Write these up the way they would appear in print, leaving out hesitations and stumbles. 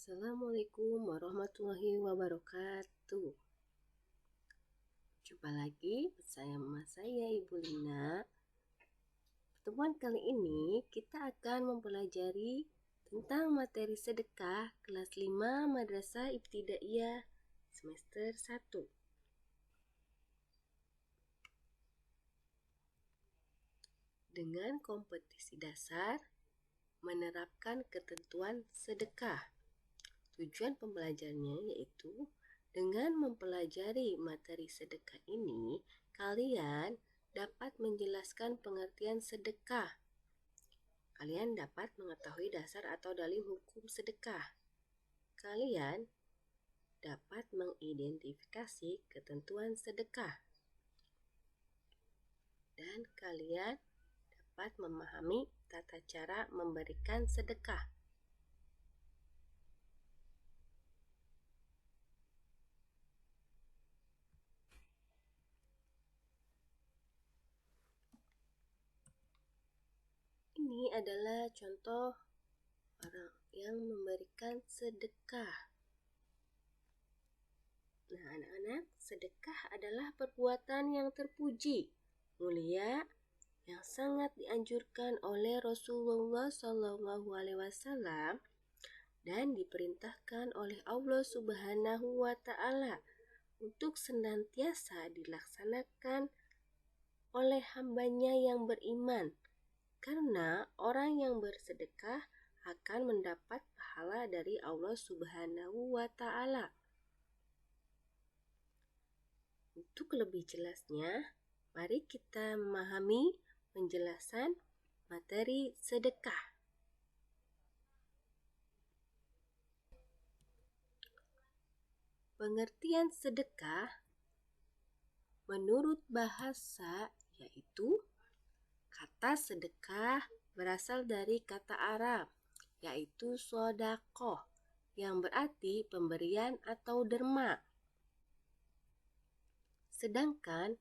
Assalamualaikum warahmatullahi wabarakatuh. Jumpa lagi bersama saya Ibu Lina. Pertemuan kali ini kita akan mempelajari tentang materi sedekah kelas 5 Madrasah Ibtidaiyah semester 1. Dengan kompetisi dasar menerapkan ketentuan sedekah. Tujuan pembelajarannya yaitu dengan mempelajari materi sedekah ini, kalian dapat menjelaskan pengertian sedekah. Kalian dapat mengetahui dasar atau dalil hukum sedekah. Kalian dapat mengidentifikasi ketentuan sedekah. Dan kalian dapat memahami tata cara memberikan sedekah. Ini adalah contoh orang yang memberikan sedekah. Nah, anak-anak, sedekah adalah perbuatan yang terpuji, mulia, yang sangat dianjurkan oleh Rasulullah SAW dan diperintahkan oleh Allah Subhanahu wa Ta'ala untuk senantiasa dilaksanakan oleh hambanya yang beriman. Karena orang yang bersedekah akan mendapat pahala dari Allah Subhanahu wa Ta'ala. Untuk lebih jelasnya, mari kita memahami penjelasan materi sedekah. Pengertian sedekah menurut bahasa yaitu kata sedekah berasal dari kata Arab, yaitu sodaqoh, yang berarti pemberian atau derma. Sedangkan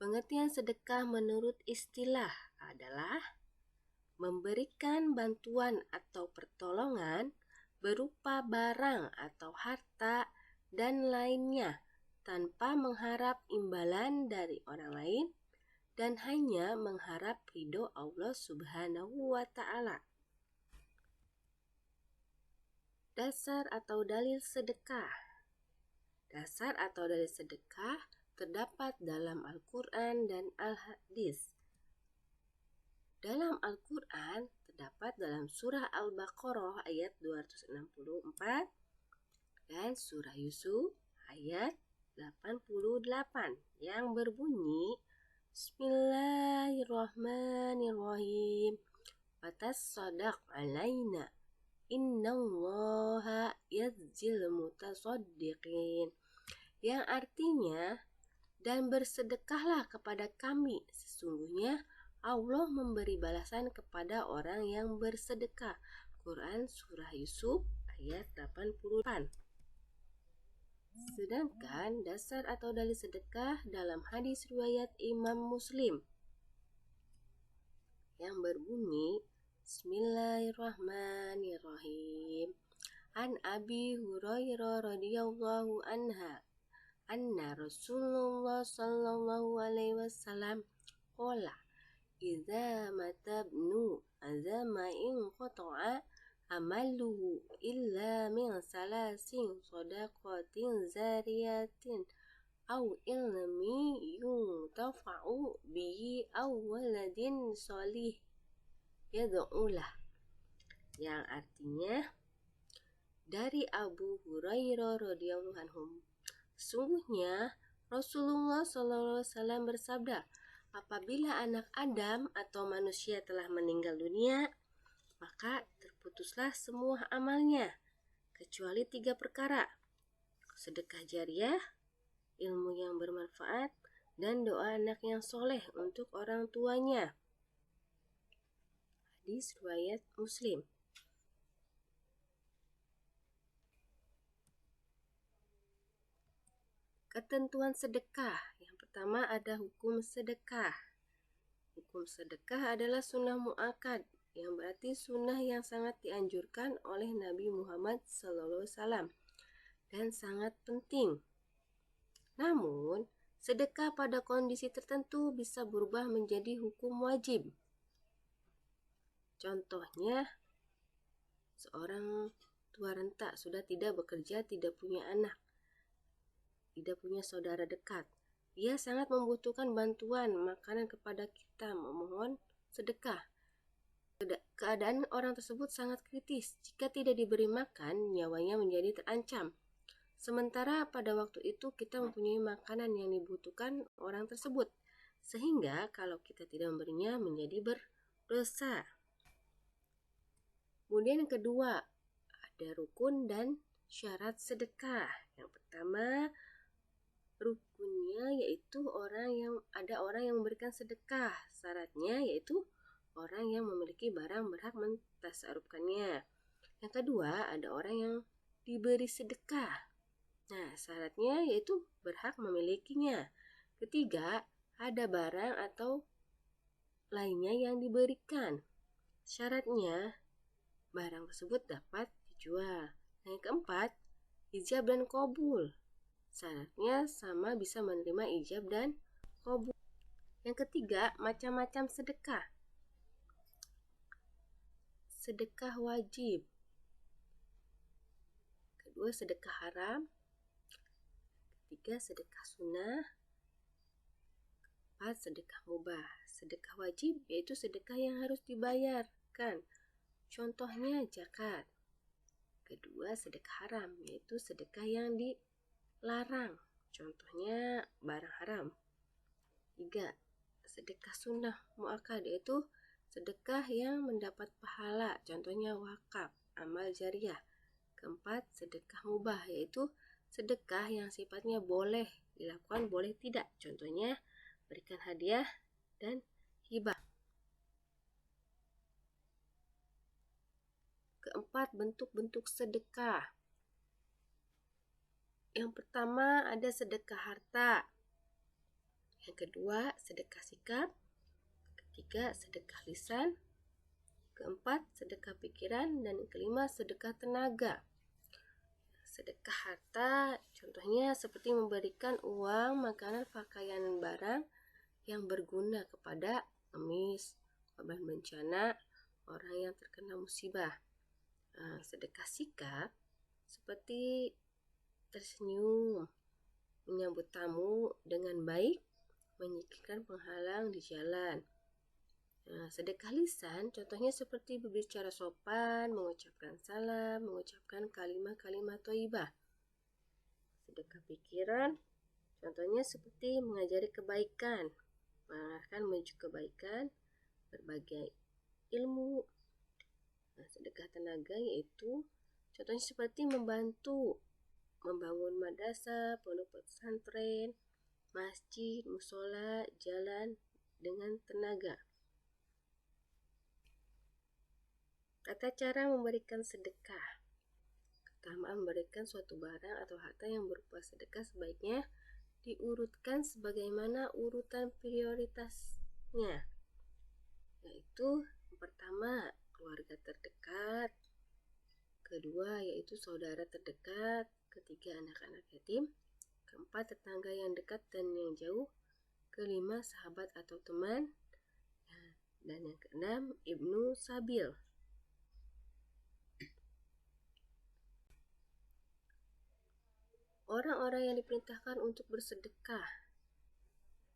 pengertian sedekah menurut istilah adalah memberikan bantuan atau pertolongan berupa barang atau harta dan lainnya tanpa mengharap imbalan dari orang lain dan hanya mengharap ridho Allah Subhanahu wa Ta'ala. Dasar atau dalil sedekah. Dasar atau dalil sedekah terdapat dalam Al-Quran dan Al-Hadis. Dalam Al-Quran terdapat dalam surah Al-Baqarah ayat 264 dan surah Yusuf ayat 88 yang berbunyi Bismillahirrahmanirrahim. Fatasaddaq alaina innallaha yajzil mutasaddiqin, yang artinya, dan bersedekahlah kepada kami, sesungguhnya Allah memberi balasan kepada orang yang bersedekah. Quran surah Yusuf ayat 88. Sedangkan dasar atau dalil sedekah dalam hadis riwayat Imam Muslim yang berbunyi Bismillahirrahmanirrahim. An Abi Hurairah radhiyallahu anna Rasulullah sallallahu alaihi wasallam qala idza matabnu azama in qata'a amaluhu illa min salasin sadaqatin zariyatin aw ilmi yuntafa'u bihi aw waladin sholih yad'ulah, yang artinya dari Abu Hurairah radhiyallahu anhu, sesungguhnya Rasulullah SAW bersabda, apabila anak Adam atau manusia telah meninggal dunia, maka terputuslah semua amalnya, kecuali 3 perkara: sedekah jariah, ilmu yang bermanfaat, dan doa anak yang soleh untuk orang tuanya. Hadis riwayat Muslim. Ketentuan sedekah. Yang pertama ada hukum sedekah. Hukum sedekah adalah sunnah muakkad, yang berarti sunnah yang sangat dianjurkan oleh Nabi Muhammad SAW dan sangat penting. Namun, sedekah pada kondisi tertentu bisa berubah menjadi hukum wajib. Contohnya, seorang tua renta sudah tidak bekerja, tidak punya anak, tidak punya saudara dekat. Ia sangat membutuhkan bantuan makanan kepada kita, memohon sedekah. Keadaan orang tersebut sangat kritis. Jika tidak diberi makan, nyawanya menjadi terancam. Sementara pada waktu itu kita mempunyai makanan yang dibutuhkan orang tersebut, sehingga kalau kita tidak memberinya menjadi berdosa. Kemudian yang kedua, ada rukun dan syarat sedekah. Yang pertama, rukunnya yaitu ada orang yang memberikan sedekah. Syaratnya yaitu orang yang memiliki barang berhak mentasarrufkannya. Yang kedua, ada orang yang diberi sedekah. Nah, syaratnya yaitu berhak memilikinya. Ketiga, ada barang atau lainnya yang diberikan. Syaratnya, barang tersut dapat dijual. Yang keempat, ijab dan qabul. Syaratnya sama, bisa menerima ijab dan qabul. Yang ketiga, macam-macam sedekah. Sedekah wajib. Kedua, sedekah haram. Ketiga, sedekah sunnah. Keempat, sedekah mubah. Sedekah wajib yaitu sedekah yang harus dibayarkan. Contohnya zakat. Kedua, sedekah haram yaitu sedekah yang dilarang. Contohnya barang haram. Tiga, sedekah sunnah muakkad yaitu sedekah yang mendapat pahala. Contohnya wakaf, amal jariah. Keempat, sedekah mubah yaitu sedekah yang sifatnya boleh dilakukan, boleh tidak. Contohnya berikan hadiah dan hibah. Keempat, bentuk-bentuk sedekah. Yang pertama ada sedekah harta. Yang kedua, sedekah sikap. Ketiga, sedekah lisan. Keempat, sedekah pikiran. Dan yang kelima, sedekah tenaga. Sedekah harta contohnya seperti memberikan uang, makanan, pakaian, dan barang yang berguna kepada pengemis, korban bencana, orang yang terkena musibah. Sedekah sikap seperti tersenyum, menyambut tamu dengan baik, menyingkirkan penghalang di jalan. Sedekah lisan contohnya seperti berbicara sopan, mengucapkan salam, mengucapkan kalimat-kalimat thayyibah. Sedekah pikiran contohnya seperti mengajari kebaikan, mengarahkan menuju kebaikan, berbagai ilmu. Sedekah tenaga yaitu contohnya seperti membantu membangun madrasah, pondok pesantren, masjid, musola, jalan dengan tenaga. Tata cara memberikan sedekah. Pertama, memberikan suatu barang atau harta yang berupa sedekah sebaiknya diurutkan sebagaimana urutan prioritasnya, yaitu yang pertama keluarga terdekat, kedua yaitu saudara terdekat, ketiga anak-anak yatim, keempat tetangga yang dekat dan yang jauh, kelima sahabat atau teman, dan yang keenam ibnu sabil. Orang-orang yang diperintahkan untuk bersedekah,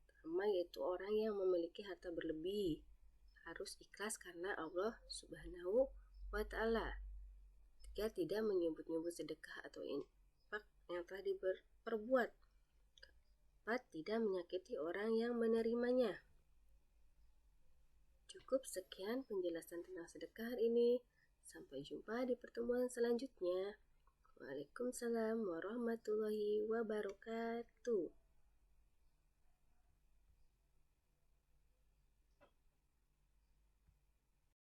pertama yaitu orang yang memiliki harta berlebih, harus ikhlas karena Allah Subhanahu wa Ta'ala. Ketiga, tidak menyebut-nyebut sedekah atau infak yang telah diperbuat. Keempat, tidak menyakiti orang yang menerimanya. Cukup sekian penjelasan tentang sedekah hari ini. Sampai jumpa di pertemuan selanjutnya. Waalaikumsalam warahmatullahi wabarakatuh.